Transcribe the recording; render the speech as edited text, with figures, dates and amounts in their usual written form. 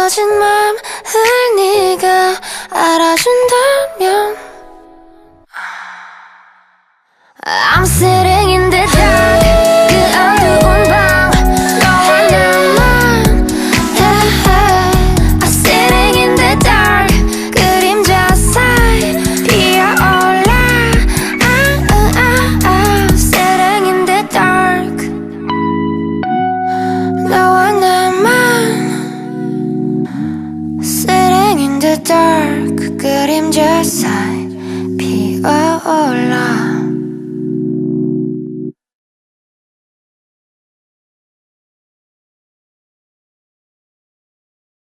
무너진 맘을 네가 알아준다면 I'm sitting in the dark 그 어두운 방 너와 나만 I'm sitting in the dark 그림자 사이 피어올라 I'm sitting in the dark 너와 나만 Sitting in the dark 그림자 사이 피어올라